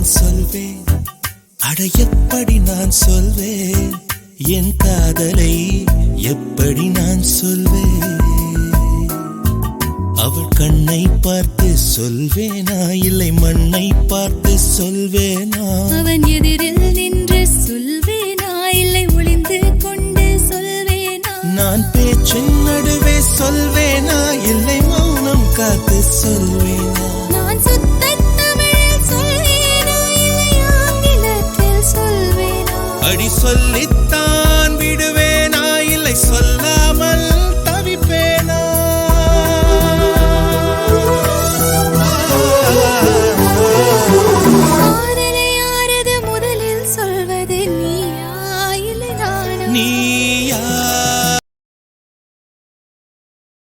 நான் சொல்வேன், அட எப்படி நான் சொல்வேன், என் காதலை எப்படி நான் சொல்வேன். அவள் கண்ணை பார்த்து சொல்வேனா, இல்லை மண்ணை பார்த்து சொல்வேனா. அவன் எதிரில் நின்று சொல்வேனா, இல்லை ஒளிந்து கொண்டு சொல்வேனா. நான் பேச்சின் நடுவே சொல்வேனா, இல்லை மௌனம் காத்து சொல்வேனா. நான் சுத்த தமிழில் சொல்வேனா, இல்லை ஆங்கிலத்தில் சொல்வேனா. அடி சொல்லித்தான்